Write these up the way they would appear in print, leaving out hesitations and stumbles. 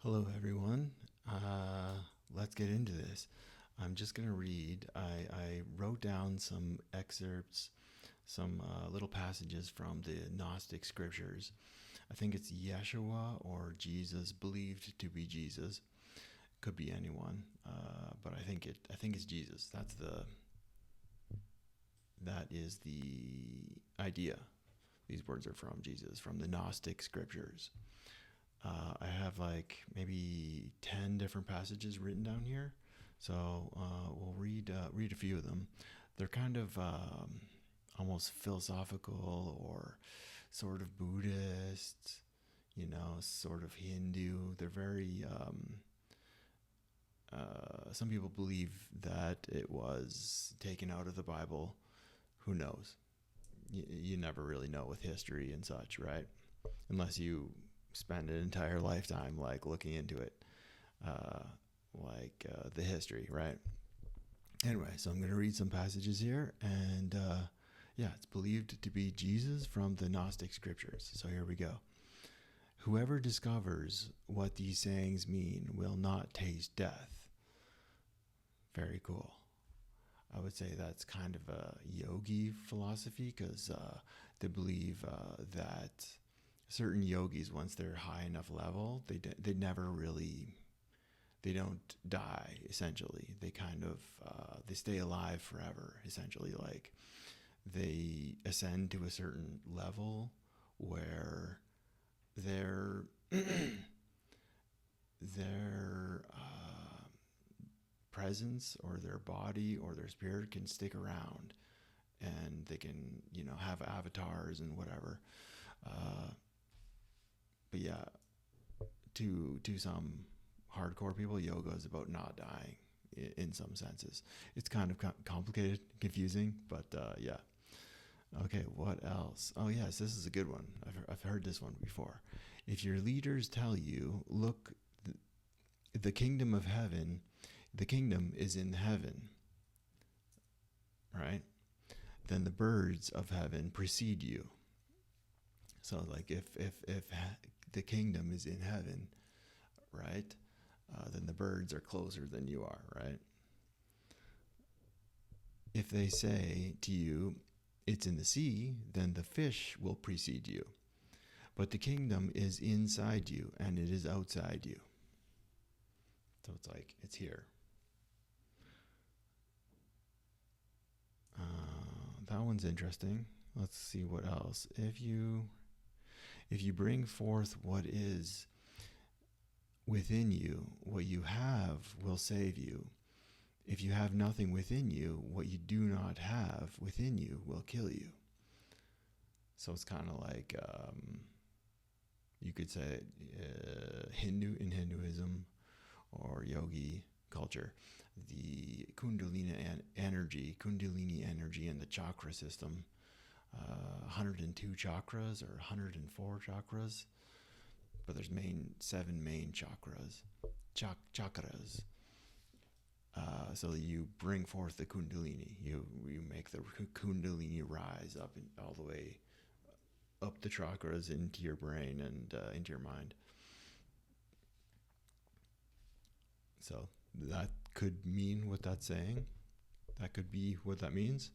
Hello, everyone. Let's get into this. I'm just going to read. I wrote down some excerpts, some little passages from the Gnostic scriptures. I think it's Yeshua or Jesus, believed to be Jesus. Could be anyone, but I think it's Jesus. That is the idea. These words are from Jesus, from the Gnostic scriptures. I have like maybe 10 different passages written down here. So we'll read a few of them. They're kind of almost philosophical or sort of Buddhist, sort of Hindu. They're very, some people believe that it was taken out of the Bible. Who knows? You never really know with history and such, right? Unless you spend an entire lifetime like looking into it, the history, right? Anyway, so I'm going to read some passages here, and yeah, it's believed to be Jesus from the Gnostic scriptures. So here we go. Whoever discovers what these sayings mean will not taste death. Very cool. I would say that's kind of a yogi philosophy because they believe that certain yogis, once they're high enough level, they never really, they don't die. Essentially, they kind of they stay alive forever. Essentially, like they ascend to a certain level where their their presence or their body or their spirit can stick around, and they can have avatars and whatever. But yeah, to some hardcore people, yoga is about not dying in some senses. It's kind of complicated, confusing, but yeah. Okay, what else? Oh yes, this is a good one. I've heard this one before. If your leaders tell you, look, the kingdom of heaven, the kingdom is in heaven, right? Then the birds of heaven precede you. So like if the kingdom is in heaven, right? Then the birds are closer than you are, right? If they say to you, it's in the sea, then the fish will precede you. But the kingdom is inside you and it is outside you. So it's like, it's here. That one's interesting. Let's see what else. If you bring forth what is within you, what you have will save you. If you have nothing within you, what you do not have within you will kill you. So it's kind of like, you could say Hinduism or yogi culture, the Kundalini energy and the chakra system, 102 chakras or 104 chakras, but there's seven main chakras. So you bring forth the Kundalini. You make the Kundalini rise up all the way up the chakras into your brain and into your mind. So that could mean what that's saying. That could be what that means.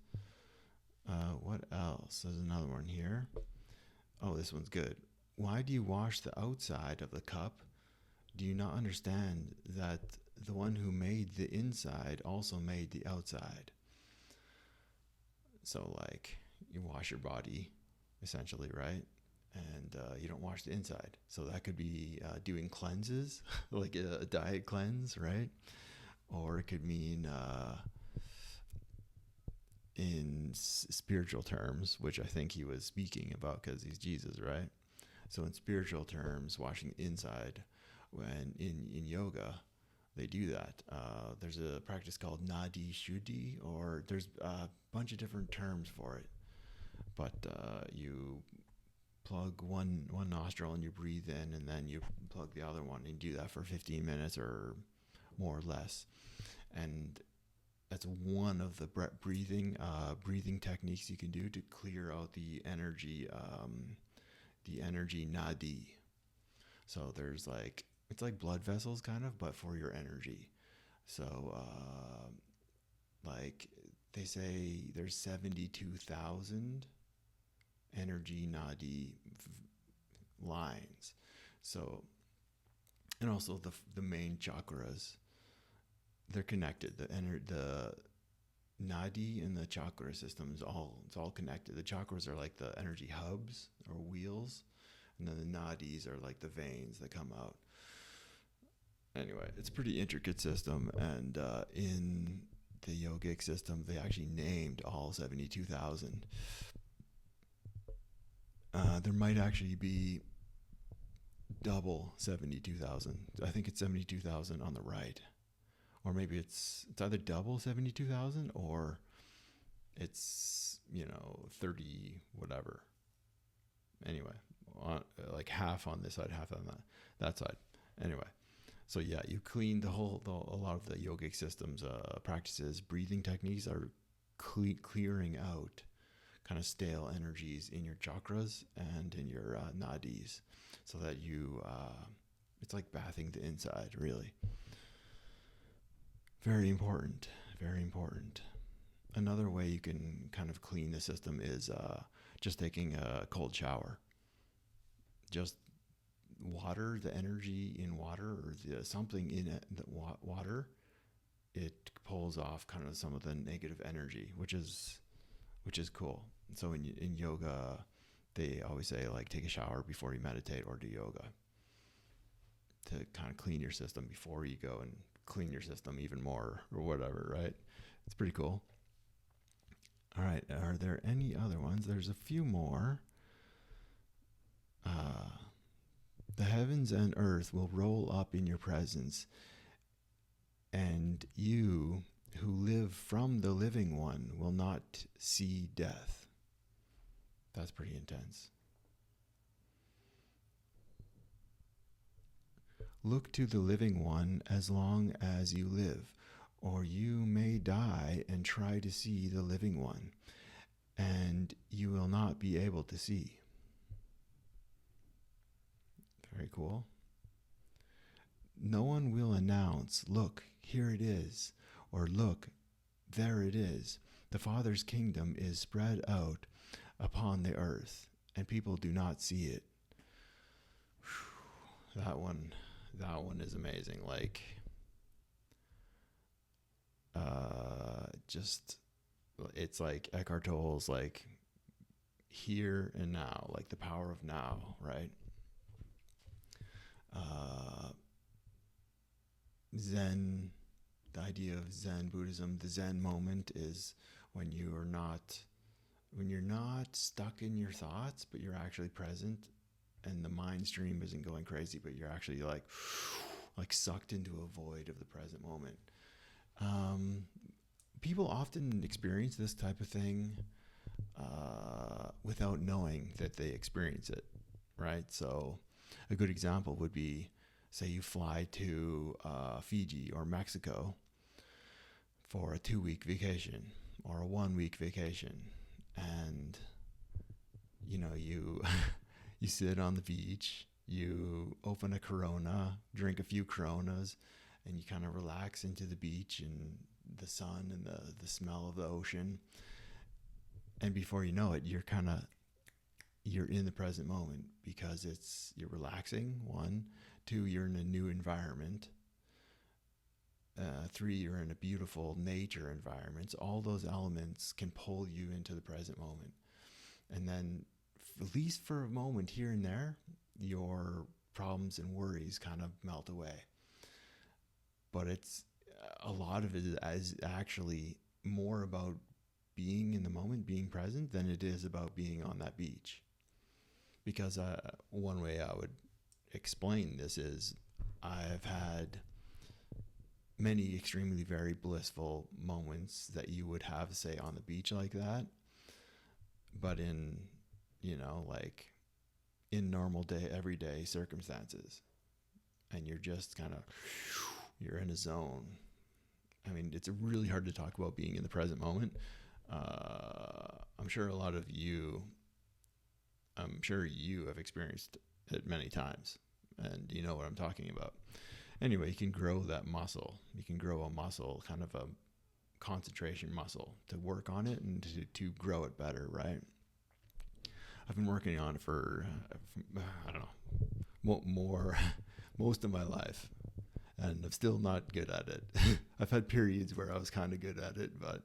What else? There's another one here. Oh, this one's good. Why do you wash the outside of the cup? Do you not understand that the one who made the inside also made the outside? So like you wash your body essentially, right? And you don't wash the inside. So that could be doing cleanses, like a diet cleanse, right? Or it could mean in spiritual terms, which I think he was speaking about because he's Jesus, right? So in spiritual terms, washing the inside, when in yoga, they do that. There's a practice called Nadi Shuddhi, or there's a bunch of different terms for it. But you plug one nostril and you breathe in, and then you plug the other one, and you do that for 15 minutes or more or less. And that's one of the breathing techniques you can do to clear out the energy nadi. So there's like it's like blood vessels kind of, but for your energy. So, like they say there's 72,000 energy nadi lines. So, and also the main chakras, they're connected. The nadi and the chakra system is it's all connected. The chakras are like the energy hubs or wheels, and then the nadis are like the veins that come out. Anyway, it's a pretty intricate system, and in the yogic system, they actually named all 72,000. There might actually be double 72,000. I think it's 72,000 on the right, or maybe it's either double 72,000 or it's 30 whatever. Anyway, like half on this side, half on that side. Anyway, so yeah, you clean a lot of the yogic systems practices. Breathing techniques are clearing out kind of stale energies in your chakras and in your nadis, so that it's like bathing the inside, really. Very important, very important. Another way you can kind of clean the system is just taking a cold shower. Just water, the energy in water, or something in it, the water, it pulls off kind of some of the negative energy, which is cool. So in yoga, they always say like take a shower before you meditate or do yoga, to kind of clean your system before you go and clean your system even more or whatever, right? It's pretty cool. All right, are there any other ones? There's a few more. The heavens and earth will roll up in your presence, and you who live from the living one will not see death. That's pretty intense. Look to the living one as long as you live, or you may die and try to see the living one, and you will not be able to see. Very cool. No one will announce, look, here it is, or look, there it is. The Father's kingdom is spread out upon the earth, and people do not see it. Whew, that one is amazing. Like, it's like Eckhart Tolle's like here and now, like the power of now, right? Zen, the idea of Zen Buddhism, the Zen moment is when you're not stuck in your thoughts, but you're actually present, and the mind stream isn't going crazy, but you're actually like sucked into a void of the present moment. People often experience this type of thing without knowing that they experience it, right? So a good example would be, say you fly to Fiji or Mexico for a 2-week vacation or a 1-week vacation, and you you sit on the beach, you open a Corona, drink a few Coronas, and you kind of relax into the beach and the sun and the smell of the ocean, and before you know it, you're in the present moment, because you're relaxing. 1, 2, you're in a new environment. 3, you're in a beautiful nature environment. So all those elements can pull you into the present moment. And then, at least for a moment here and there, your problems and worries kind of melt away. But a lot of it is actually more about being in the moment, being present, than it is about being on that beach. Because one way I would explain this is, I've had many extremely very blissful moments that you would have, say, on the beach like that, but in in normal day, everyday circumstances, and you're just you're in a zone. I mean, it's really hard to talk about being in the present moment. I'm sure you have experienced it many times. and you know what I'm talking about. Anyway, you can grow that muscle. You can grow a muscle, kind of a concentration muscle, to work on it and to grow it better, right? I've been working on it for, I don't know, more most of my life, and I'm still not good at it. I've had periods where I was kind of good at it, but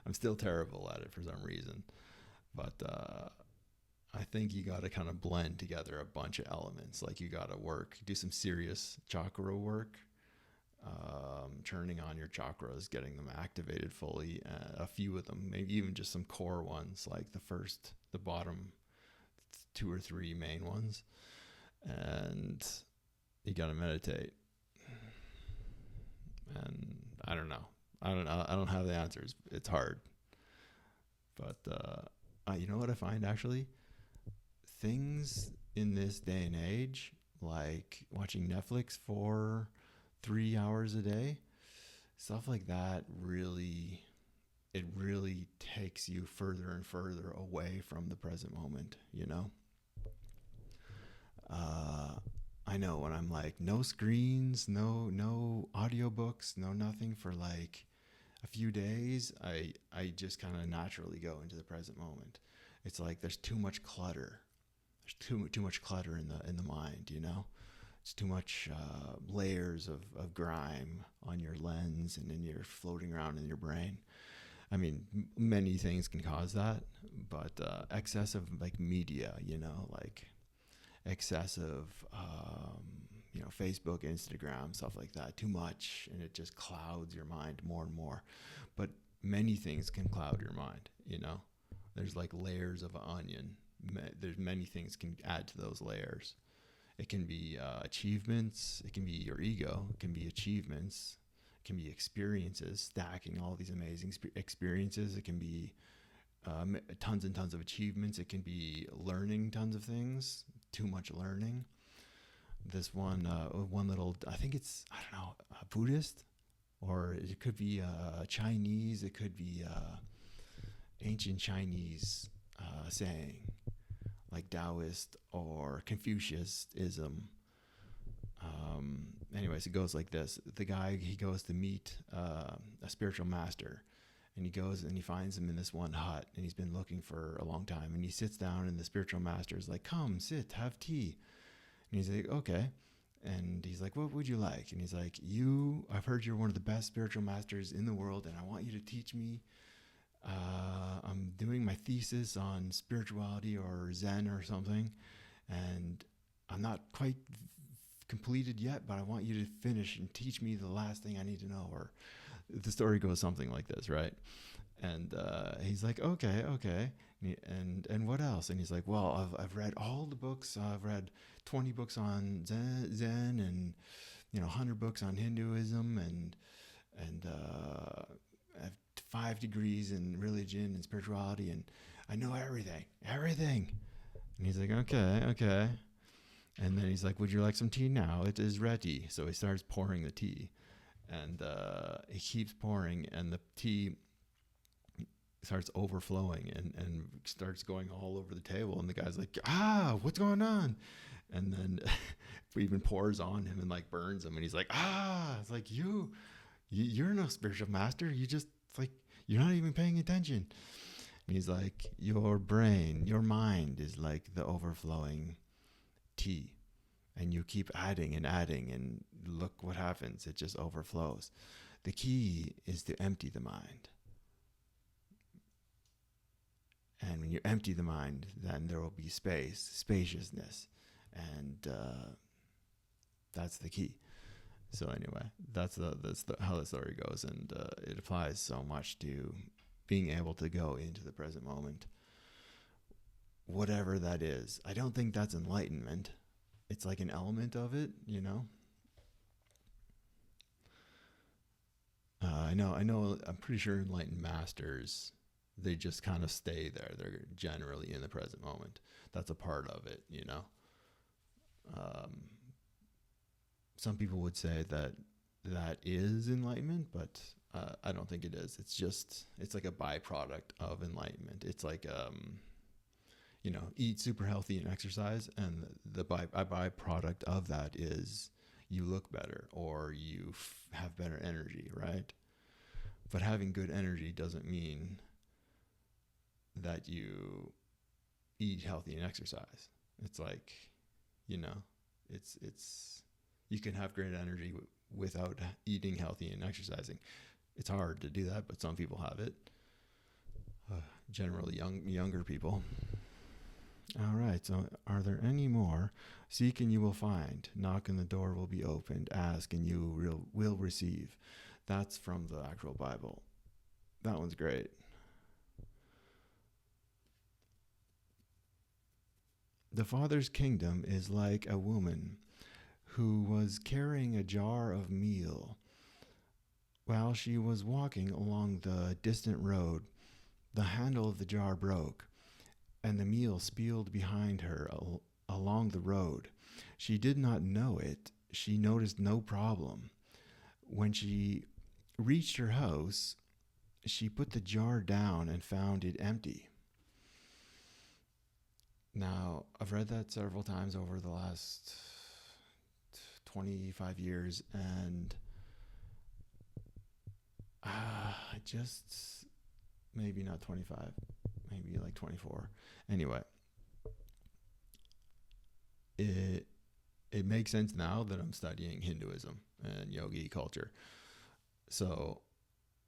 I'm still terrible at it for some reason. But I think you got to kind of blend together a bunch of elements. Like you got to do some serious chakra work, turning on your chakras, getting them activated fully. A few of them, maybe even just some core ones, like the bottom 2 or 3 main ones. And you got to meditate. And I don't know. I don't have the answers. It's hard. But you know what I find actually? Things in this day and age, like watching Netflix for 3 hours a day, stuff like that, it really takes you further and further away from the present moment, you know? I know when I'm like, no screens, no audiobooks, no nothing for like a few days, I just kind of naturally go into the present moment. It's like there's too much clutter. There's too much clutter in the mind, you know? It's too much layers of grime on your lens and then you're floating around in your brain. I mean, many things can cause that, but excessive like media, you know, like excessive, Facebook, Instagram, stuff like that, too much, and it just clouds your mind more and more. But many things can cloud your mind, you know? There's like layers of an onion. There's many things can add to those layers. It can be achievements. It can be your ego. It can be achievements. It can be experiences, stacking all these amazing experiences. It can be tons and tons of achievements. It can be learning tons of things, too much learning. This one little, I think it's, I don't know, a Buddhist, or it could be Chinese. It could be ancient Chinese saying, like Taoist or Confucianism. Anyways, it goes like this. The guy, he goes to meet a spiritual master, and he goes and he finds him in this one hut, and he's been looking for a long time, and he sits down, and the spiritual master is like, come, sit, have tea. And he's like, okay. And he's like, what would you like? And he's like, I've heard you're one of the best spiritual masters in the world, and I want you to teach me. I'm doing my thesis on spirituality or Zen or something, and I'm not quite completed yet, but I want you to finish and teach me the last thing I need to know. Or the story goes something like this, right? And he's like, okay. And what else? And he's like, well, I've read all the books. I've read 20 books on Zen and 100 books on Hinduism, and I have 5 degrees in religion and spirituality, and I know everything. And he's like, okay. And then he's like, would you like some tea now? It is ready. So he starts pouring the tea, and he keeps pouring, and the tea starts overflowing and starts going all over the table. And the guy's like, what's going on? And then even pours on him and like burns him. And he's like, it's like, you're no spiritual master. You're not even paying attention. And he's like, your mind is like the overflowing tea, and you keep adding, and look what happens. It just overflows. The key is to empty the mind. And when you empty the mind, then there will be spaciousness, and that's the key. So anyway, that's how the story goes, and it applies so much to being able to go into the present moment, whatever that is. I don't think that's enlightenment. It's like an element of it, you know. I know. I'm pretty sure enlightened masters, they just kind of stay there. They're generally in the present moment. That's a part of it, you know. Some people would say that is enlightenment, but I don't think it is. It's like a byproduct of enlightenment. It's like, eat super healthy and exercise, and the byproduct of that is you look better or you have better energy, right? But having good energy doesn't mean that you eat healthy and exercise. It's like, it's you can have great energy without eating healthy and exercising. It's hard to do that, but some people have it. Generally younger people. All right, so are there any more? Seek and you will find. Knock and the door will be opened. Ask and you will receive. That's from the actual Bible. That one's great. The Father's kingdom is like a woman who was carrying a jar of meal. While she was walking along the distant road, the handle of the jar broke, and the meal spilled behind her along the road. She did not know it. She noticed no problem. When she reached her house, she put the jar down and found it empty. Now, I've read that several times over the last 25 years, and just maybe not 25, maybe like 24. Anyway, it makes sense now that I'm studying Hinduism and yogi culture. So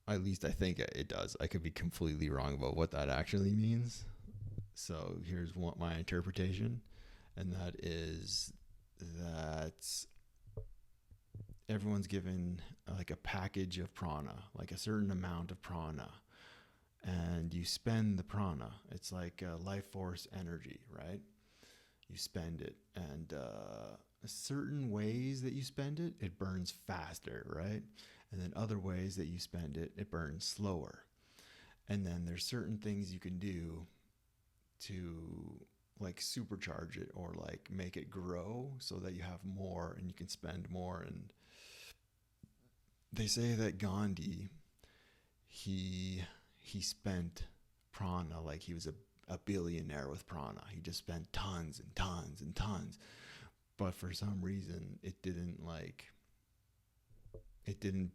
at least I think it does. I could be completely wrong about what that actually means. So here's what my interpretation, and that is that everyone's given like a package of prana, like a certain amount of prana, and you spend the prana. It's like life force energy, right? You spend it, and certain ways that you spend it, it burns faster, right? And then other ways that you spend it, it burns slower. And then there's certain things you can do to like supercharge it or like make it grow so that you have more and you can spend more. And they say that Gandhi, he spent prana like he was a billionaire with prana. He just spent tons and tons and tons, but for some reason it didn't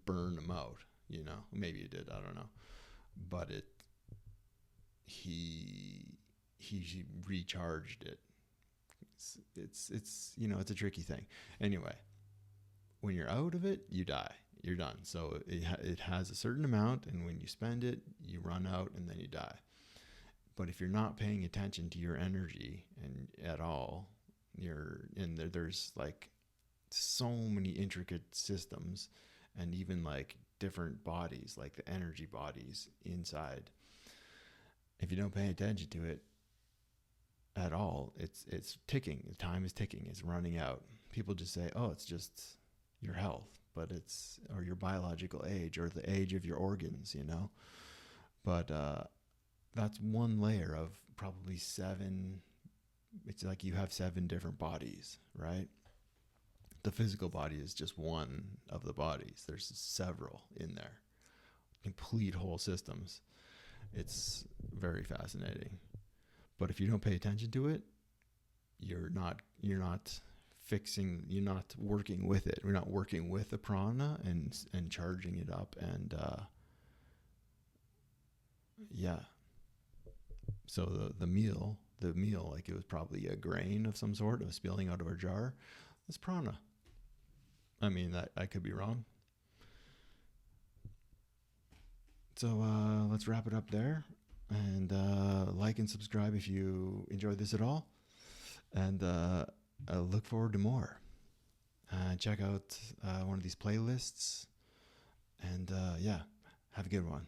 burn him out, maybe it did, I don't know, but he recharged it. It's it's a tricky thing. Anyway, when you're out of it, you die. You're done. So it has a certain amount, and when you spend it, you run out, and then you die. But if you're not paying attention to your energy and at all, there's like so many intricate systems, and even like different bodies, like the energy bodies inside. If you don't pay attention to it at all, it's ticking. The time is ticking. It's running out. People just say, "Oh, it's just your health," but or your biological age or the age of your organs, But that's one layer of probably 7. It's like you have 7 different bodies, right? The physical body is just one of the bodies. There's several in there, complete whole systems. It's very fascinating. But if you don't pay attention to it, you're not working with it. We're not working with the prana and charging it up, and yeah. So the meal, like it was probably a grain of some sort of spilling out of a jar. It's prana. I mean, that I could be wrong. So let's wrap it up there, and like and subscribe if you enjoyed this at all, and I look forward to more. Check out one of these playlists, and yeah, have a good one.